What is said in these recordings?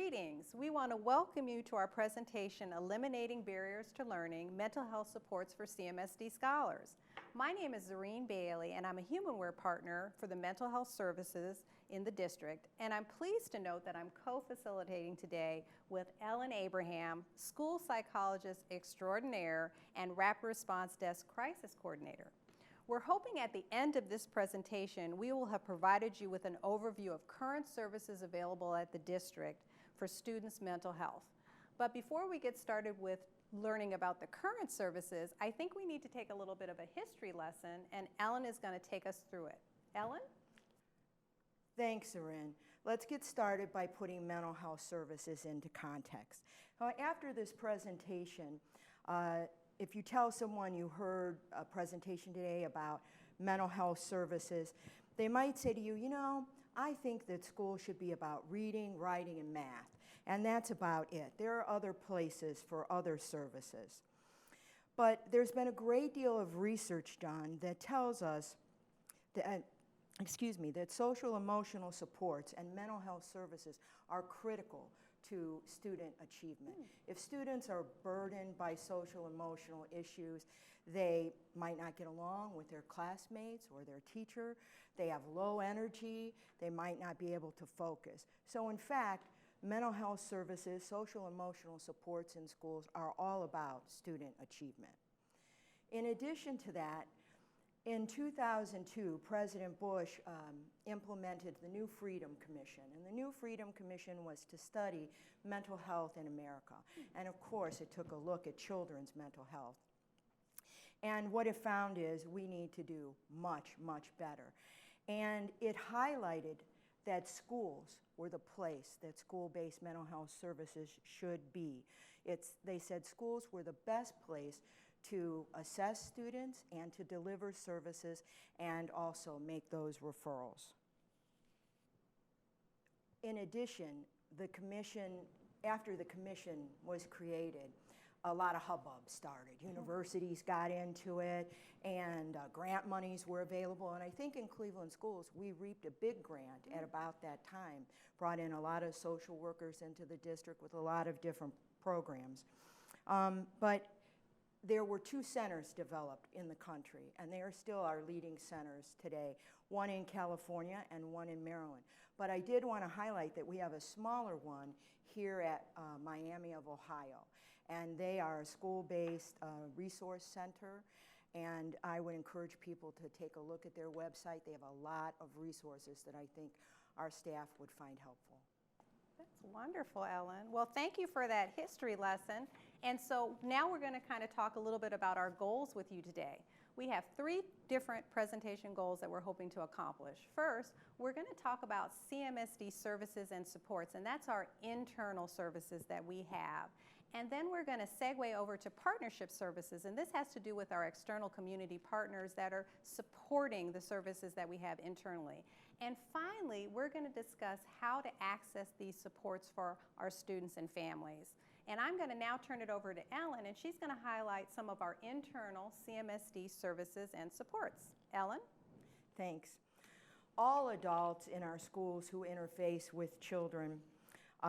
Greetings. We want to welcome you to our presentation, Eliminating Barriers to Learning, Mental Health Supports for CMSD Scholars. My name is Zareen Bailey, and I'm a Humanware partner for the Mental Health Services in the district. And I'm pleased to note that I'm co-facilitating today with Ellen Abraham, School Psychologist Extraordinaire and Rapid Response Desk Crisis Coordinator. We're hoping at the end of this presentation, we will have provided you with an overview of current services available at the district for students' mental health. But before we get started with learning about the current services, I think we need to take a little bit of a history lesson, and Ellen is going to take us through it. Ellen? Thanks, Erin. Let's get started by putting mental health services into context. After this presentation, if you tell someone you heard a presentation today about mental health services, they might say to you, you know, I think that school should be about reading, writing, and math, and that's about it. There are other places for other services. But there's been a great deal of research done that tells us that that social emotional supports and mental health services are critical to student achievement. If students are burdened by social emotional issues, they might not get along with their classmates or their teacher, they have low energy, they might not be able to focus. So in fact, mental health services, social emotional supports in schools are all about student achievement. In addition to that, in 2002, President Bush implemented the New Freedom Commission, and the New Freedom Commission was to study mental health in America. And of course, it took a look at children's mental health. And what it found is we need to do much, much better. And it highlighted that schools were the place that school-based mental health services should be. They said schools were the best place to assess students and to deliver services and also make those referrals. In addition, after the commission was created, a lot of hubbub started. Universities got into it, and grant monies were available. And I think in Cleveland schools, we reaped a big grant at about that time, brought in a lot of social workers into the district with a lot of different programs. But there were 2 centers developed in the country, and they are still our leading centers today, one in California and one in Maryland. But I did want to highlight that we have a smaller one here at Miami of Ohio, and they are a school-based resource center, and I would encourage people to take a look at their website. They have a lot of resources that I think our staff would find helpful. That's wonderful, Ellen. Well, thank you for that history lesson. And so now we're going to kind of talk a little bit about our goals with you today. We have 3 different presentation goals that we're hoping to accomplish. First, we're going to talk about CMSD services and supports, and that's our internal services that we have. And then we're going to segue over to partnership services, and this has to do with our external community partners that are supporting the services that we have internally. And finally, we're going to discuss how to access these supports for our students and families. And I'm going to now turn it over to Ellen, and she's going to highlight some of our internal CMSD services and supports. Ellen? Thanks. All adults in our schools who interface with children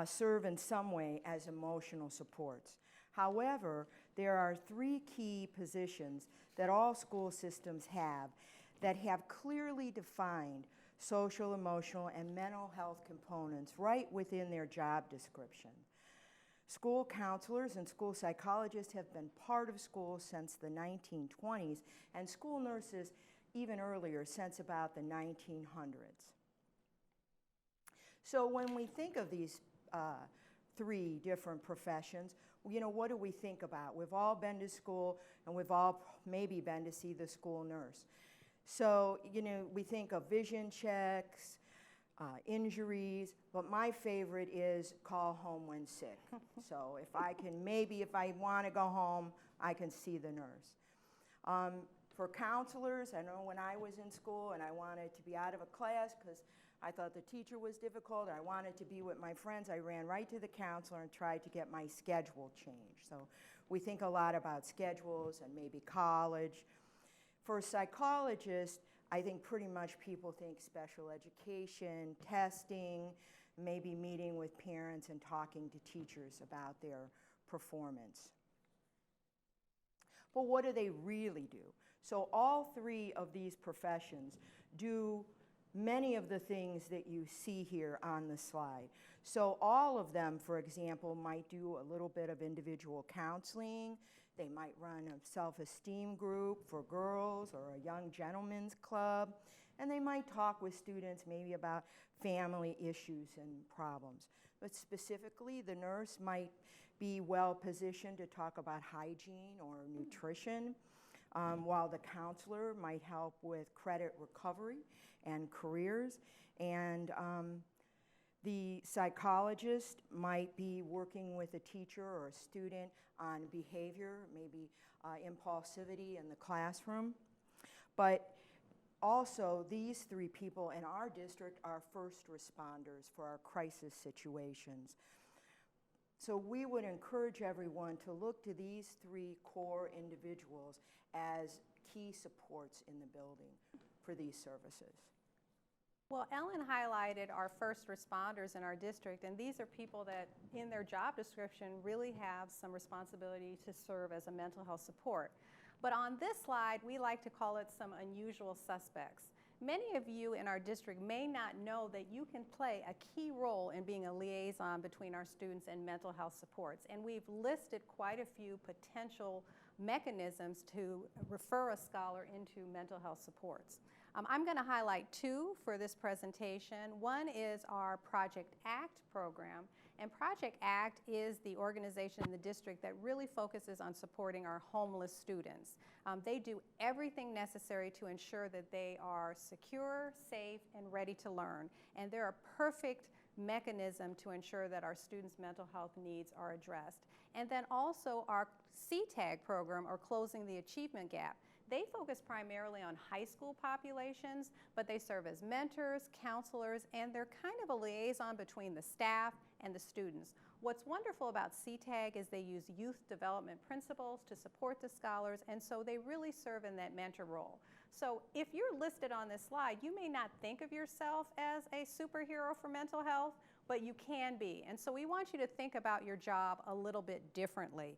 serve in some way as emotional supports. However, there are 3 key positions that all school systems have that have clearly defined social, emotional, and mental health components right within their job description. School counselors and school psychologists have been part of schools since the 1920s, and school nurses even earlier, since about the 1900s. So when we think of these 3 different professions, you know, what do we think about? We've all been to school, and we've all maybe been to see the school nurse. So, you know, we think of vision checks, injuries, but my favorite is call home when sick. So if I want to go home, I can see the nurse. For counselors, I know when I was in school and I wanted to be out of a class because I thought the teacher was difficult, I wanted to be with my friends, I ran right to the counselor and tried to get my schedule changed. So we think a lot about schedules and maybe college. For psychologists, I think pretty much people think special education, testing, maybe meeting with parents and talking to teachers about their performance. But what do they really do? So all three of these professions do many of the things that you see here on the slide. So all of them, for example, might do a little bit of individual counseling. They might run a self-esteem group for girls or a young gentleman's club. And they might talk with students maybe about family issues and problems. But specifically, the nurse might be well positioned to talk about hygiene or nutrition, while the counselor might help with credit recovery and careers. And the psychologist might be working with a teacher or a student on behavior, maybe impulsivity in the classroom. But also, these three people in our district are first responders for our crisis situations. So we would encourage everyone to look to these three core individuals as key supports in the building for these services. Well, Ellen highlighted our first responders in our district, and these are people that in their job description really have some responsibility to serve as a mental health support. But on this slide, we like to call it some unusual suspects. Many of you in our district may not know that you can play a key role in being a liaison between our students and mental health supports. And we've listed quite a few potential mechanisms to refer a scholar into mental health supports. I'm going to highlight two for this presentation. One is our Project ACT program. And Project ACT is the organization in the district that really focuses on supporting our homeless students. They do everything necessary to ensure that they are secure, safe, and ready to learn. And they're a perfect mechanism to ensure that our students' mental health needs are addressed. And then also our CTAG program, or Closing the Achievement Gap. They focus primarily on high school populations, but they serve as mentors, counselors, and they're kind of a liaison between the staff and the students. What's wonderful about CTAG is they use youth development principles to support the scholars, and so they really serve in that mentor role. So if you're listed on this slide, you may not think of yourself as a superhero for mental health, but you can be. And so we want you to think about your job a little bit differently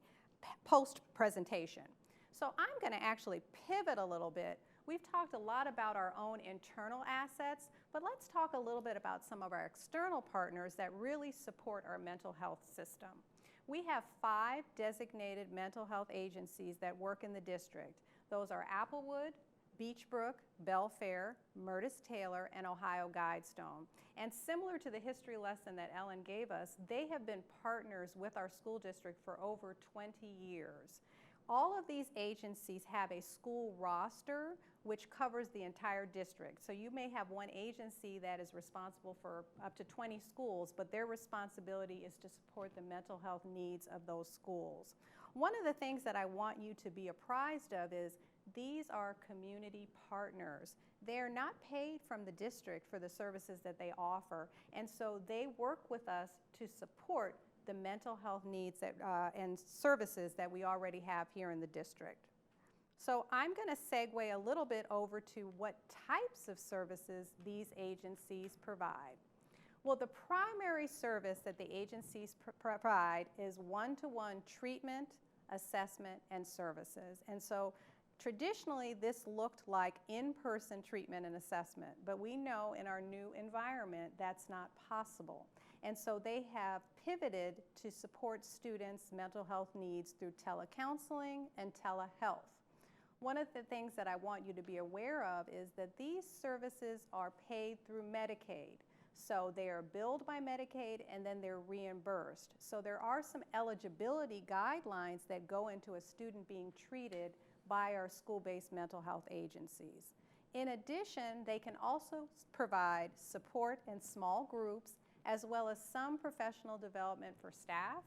post-presentation. So I'm going to actually pivot a little bit. We've talked a lot about our own internal assets, but let's talk a little bit about some of our external partners that really support our mental health system. We have 5 designated mental health agencies that work in the district. Those are Applewood, Beechbrook, Belfair, Murtis Taylor, and Ohio Guidestone. And similar to the history lesson that Ellen gave us, they have been partners with our school district for over 20 years. All of these agencies have a school roster which covers the entire district. So you may have one agency that is responsible for up to 20 schools, but their responsibility is to support the mental health needs of those schools. One of the things that I want you to be apprised of is these are community partners. They're not paid from the district for the services that they offer, and so they work with us to support the mental health needs that, and services that we already have here in the district. So I'm going to segue a little bit over to what types of services these agencies provide. Well, the primary service that the agencies provide is one-to-one treatment, assessment, and services. And so traditionally, this looked like in-person treatment and assessment, but we know in our new environment that's not possible. And so they have pivoted to support students' mental health needs through telecounseling and telehealth. One of the things that I want you to be aware of is that these services are paid through Medicaid. So they are billed by Medicaid and then they're reimbursed. So there are some eligibility guidelines that go into a student being treated by our school-based mental health agencies. In addition, they can also provide support in small groups as well as some professional development for staff,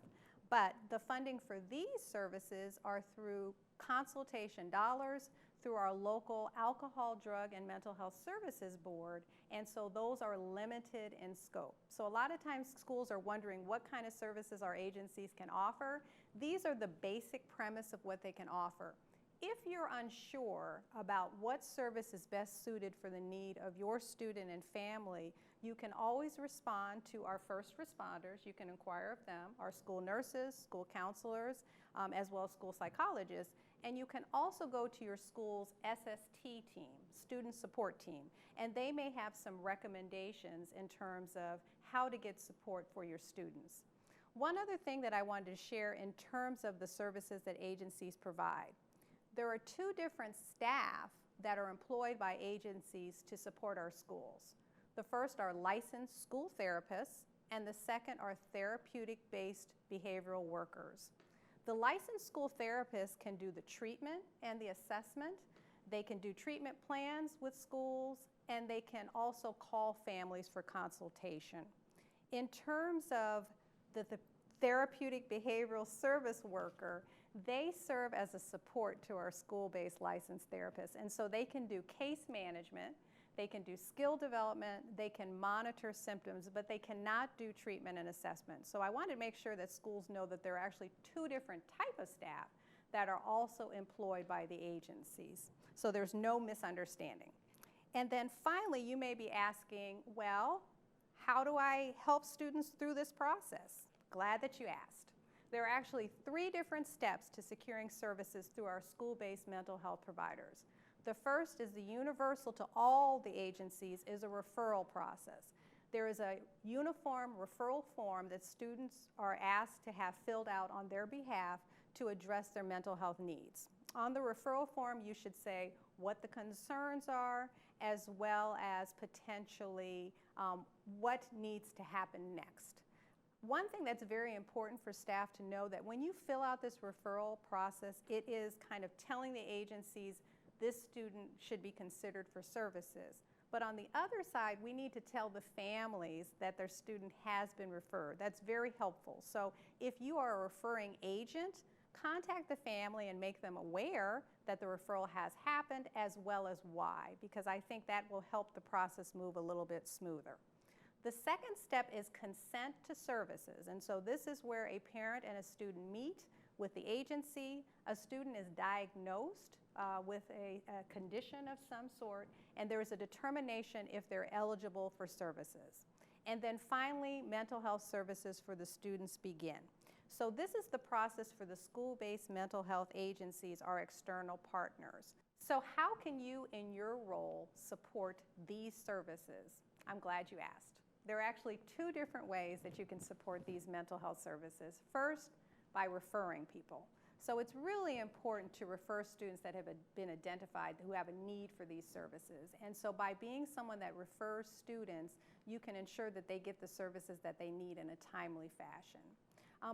but the funding for these services are through consultation dollars through our local Alcohol, Drug, and Mental Health Services Board, and so those are limited in scope. So a lot of times schools are wondering what kind of services our agencies can offer. These are the basic premise of what they can offer. If you're unsure about what service is best suited for the need of your student and family, You can always respond to our first responders. You can inquire of them, our school nurses, school counselors, as well as school psychologists. And you can also go to your school's SST team, student support team, and they may have some recommendations in terms of how to get support for your students. One other thing that I wanted to share in terms of the services that agencies provide. There are two different staff that are employed by agencies to support our schools. The first are licensed school therapists, and the second are therapeutic-based behavioral workers. The licensed school therapists can do the treatment and the assessment. They can do treatment plans with schools, and they can also call families for consultation. In terms of the therapeutic behavioral service worker, they serve as a support to our school-based licensed therapists, and so they can do case management, they can do skill development, they can monitor symptoms, but they cannot do treatment and assessment. So I wanted to make sure that schools know that there are actually two different types of staff that are also employed by the agencies. So there's no misunderstanding. And then finally, you may be asking, well, how do I help students through this process? Glad that you asked. There are actually 3 different steps to securing services through our school-based mental health providers. The first is the universal to all the agencies is a referral process. There is a uniform referral form that students are asked to have filled out on their behalf to address their mental health needs. On the referral form, you should say what the concerns are, as well as potentially what needs to happen next. One thing that's very important for staff to know that when you fill out this referral process, it is kind of telling the agencies this student should be considered for services. But on the other side, we need to tell the families that their student has been referred. That's very helpful. So if you are a referring agent, contact the family and make them aware that the referral has happened, as well as why, because I think that will help the process move a little bit smoother. The second step is consent to services, and so this is where a parent and a student meet with the agency. A student is diagnosed with a condition of some sort, and there is a determination if they're eligible for services. And then finally, mental health services for the students begin. So this is the process for the school-based mental health agencies, our external partners. So how can you, in your role, support these services? I'm glad you asked. There are actually 2 different ways that you can support these mental health services. First, by referring people. So it's really important to refer students that have been identified who have a need for these services. And so by being someone that refers students, you can ensure that they get the services that they need in a timely fashion.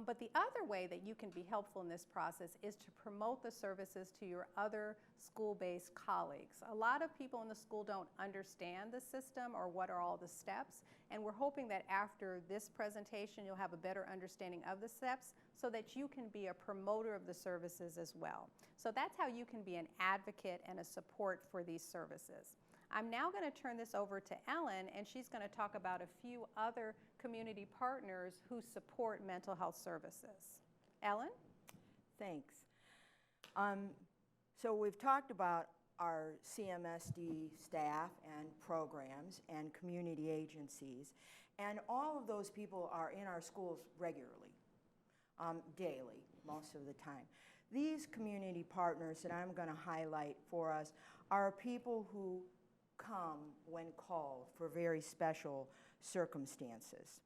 But the other way that you can be helpful in this process is to promote the services to your other school-based colleagues. A lot of people in the school don't understand the system or what are all the steps, and we're hoping that after this presentation you'll have a better understanding of the steps so that you can be a promoter of the services as well. So that's how you can be an advocate and a support for these services. I'm now going to turn this over to Ellen, and she's going to talk about a few other community partners who support mental health services. Ellen? Thanks. So we've talked about our CMSD staff and programs and community agencies, and all of those people are in our schools regularly, daily, most of the time. These community partners that I'm going to highlight for us are people who come when called for very special circumstances.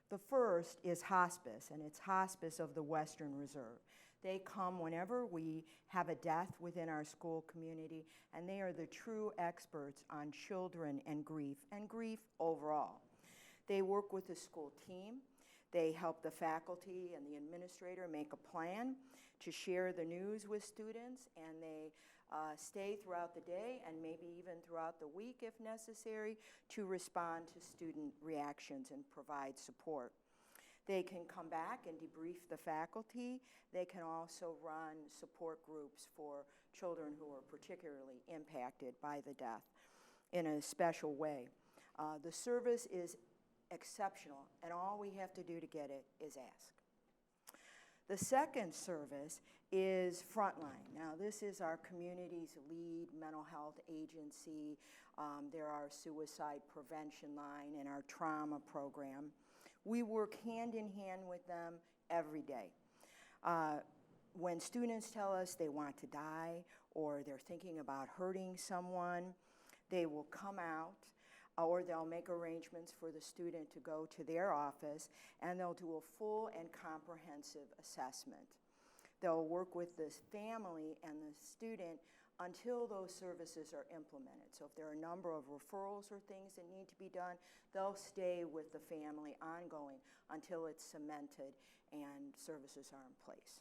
The first is hospice, and it's Hospice of the Western Reserve. They come whenever we have a death within our school community, and they are the true experts on children and grief overall. They work with the school team. They help the faculty and the administrator make a plan to share the news with students, and they stay throughout the day and maybe even throughout the week if necessary to respond to student reactions and provide support. They can come back and debrief the faculty. They can also run support groups for children who are particularly impacted by the death in a special way. The service is exceptional, and all we have to do to get it is ask. The second service is Frontline. Now, this is our community's lead mental health agency. They're our suicide prevention line and our trauma program. We work hand in hand with them every day. When students tell us they want to die or they're thinking about hurting someone, they will come out, or they'll make arrangements for the student to go to their office, and they'll do a full and comprehensive assessment. They'll work with the family and the student until those services are implemented. So if there are a number of referrals or things that need to be done, they'll stay with the family ongoing until it's cemented and services are in place.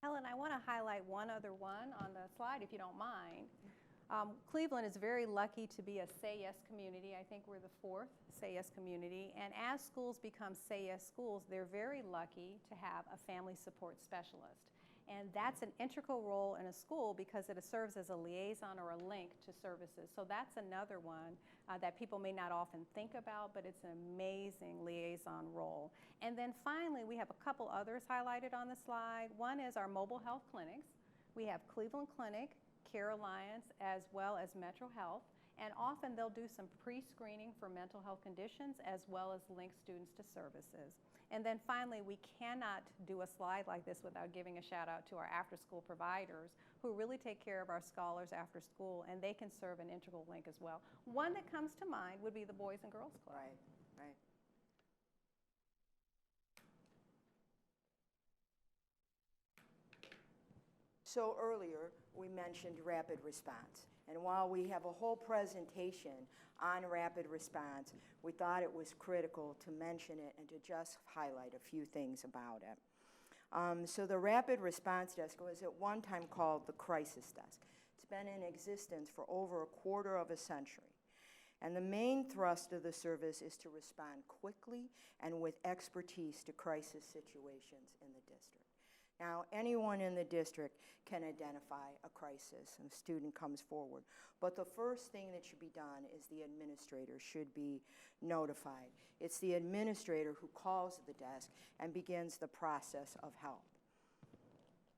Helen, I want to highlight one other one on the slide, if you don't mind. Cleveland is very lucky to be a Say Yes community. I think we're the 4th Say Yes community. And as schools become Say Yes schools, they're very lucky to have a family support specialist. And that's an integral role in a school because it serves as a liaison or a link to services. So that's another one that people may not often think about, but it's an amazing liaison role. And then finally, we have a couple others highlighted on the slide. One is our mobile health clinics. We have Cleveland Clinic, Care Alliance, as well as Metro Health. And often they'll do some pre-screening for mental health conditions as well as link students to services. And then finally, we cannot do a slide like this without giving a shout out to our after-school providers who really take care of our scholars after school, and they can serve an integral link as well. One that comes to mind would be the Boys and Girls Club. Right, right. So earlier, we mentioned rapid response. And while we have a whole presentation on rapid response, we thought it was critical to mention it and to just highlight a few things about it. So the Rapid Response Desk was at one time called the Crisis Desk. It's been in existence for over a quarter of a century. And the main thrust of the service is to respond quickly and with expertise to crisis situations in the district. Now, anyone in the district can identify a crisis and a student comes forward. But the first thing that should be done is the administrator should be notified. It's the administrator who calls the desk and begins the process of help.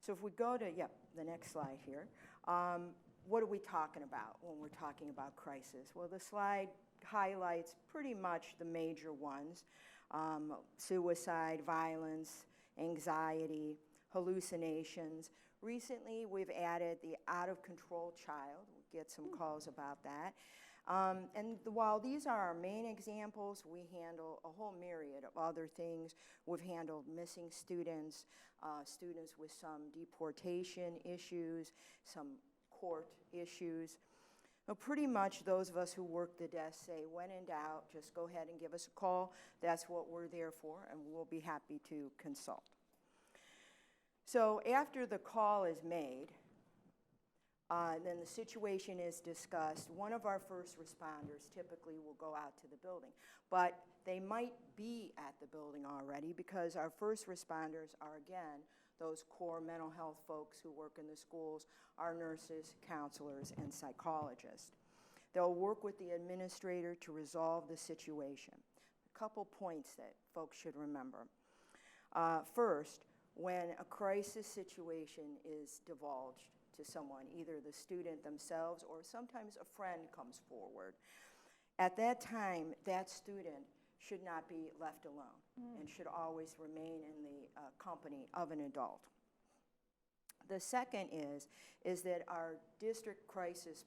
So if we go to, the next slide here, what are we talking about when we're talking about crisis? Well, the slide highlights pretty much the major ones: suicide, violence, anxiety, hallucinations. Recently, we've added the out-of-control child. We'll get some calls about that. And while these are our main examples, we handle a whole myriad of other things. We've handled missing students, students with some deportation issues, some court issues. Well, pretty much those of us who work the desk say, when in doubt, just go ahead and give us a call. That's what we're there for, and we'll be happy to consult. So after the call is made, then the situation is discussed. One of our first responders typically will go out to the building, but they might be at the building already because our first responders are, again, those core mental health folks who work in the schools, our nurses, counselors, and psychologists. They'll work with the administrator to resolve the situation. A couple points that folks should remember. First, when a crisis situation is divulged to someone, either the student themselves or sometimes a friend comes forward, at that time, that student should not be left alone and should always remain in the company of an adult. The second is that our district crisis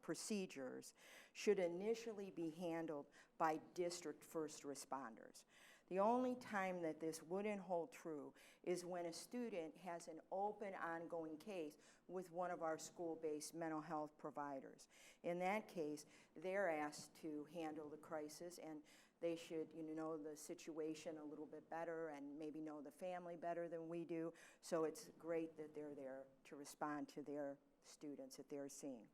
procedures should initially be handled by district first responders. The only time that this wouldn't hold true is when a student has an open, ongoing case with one of our school-based mental health providers. In that case, they're asked to handle the crisis, and they should know the situation a little bit better and maybe know the family better than we do. So it's great that they're there to respond to their students that they're seeing.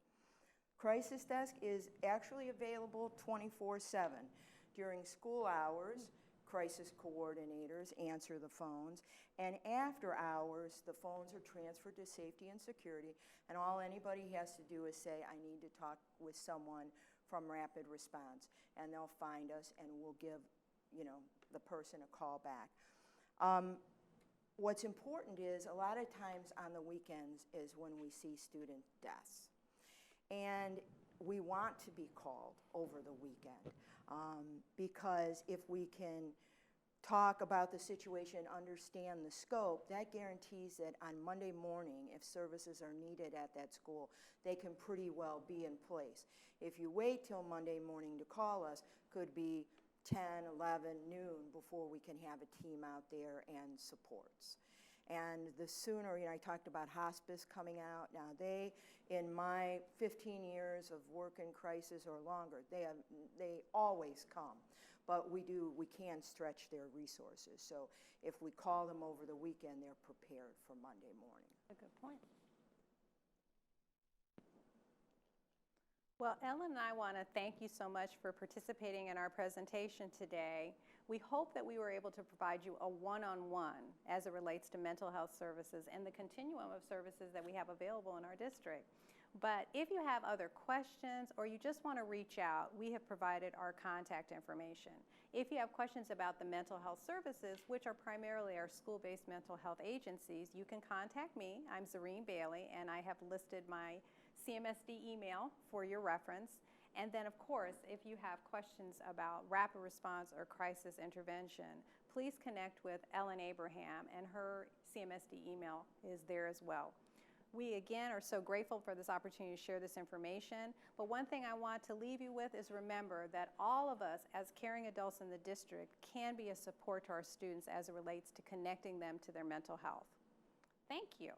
Crisis Desk is actually available 24/7. During school hours, crisis coordinators answer the phones, and after hours, the phones are transferred to safety and security, and all anybody has to do is say, I need to talk with someone from Rapid Response, and they'll find us, and we'll give the person a call back. what's important is a lot of times on the weekends is when we see student deaths. And we want to be called over the weekend because if we can talk about the situation, understand the scope, that guarantees that on Monday morning, if services are needed at that school, they can pretty well be in place. If you wait till Monday morning to call us, could be 10, 11, noon before we can have a team out there and supports. And the sooner, I talked about hospice coming out. Now they, in my 15 years of work in crisis or longer, they always come. But we can stretch their resources. So if we call them over the weekend, they're prepared for Monday morning. A good point. Well, Ellen and I want to thank you so much for participating in our presentation today. We hope that we were able to provide you a one-on-one as it relates to mental health services and the continuum of services that we have available in our district. But if you have other questions or you just want to reach out, we have provided our contact information. If you have questions about the mental health services, which are primarily our school-based mental health agencies, you can contact me. I'm Zareen Bailey, and I have listed my CMSD email for your reference. And then, of course, if you have questions about rapid response or crisis intervention, please connect with Ellen Abraham, and her CMSD email is there as well. We, again, are so grateful for this opportunity to share this information. But one thing I want to leave you with is remember that all of us as caring adults in the district can be a support to our students as it relates to connecting them to their mental health. Thank you.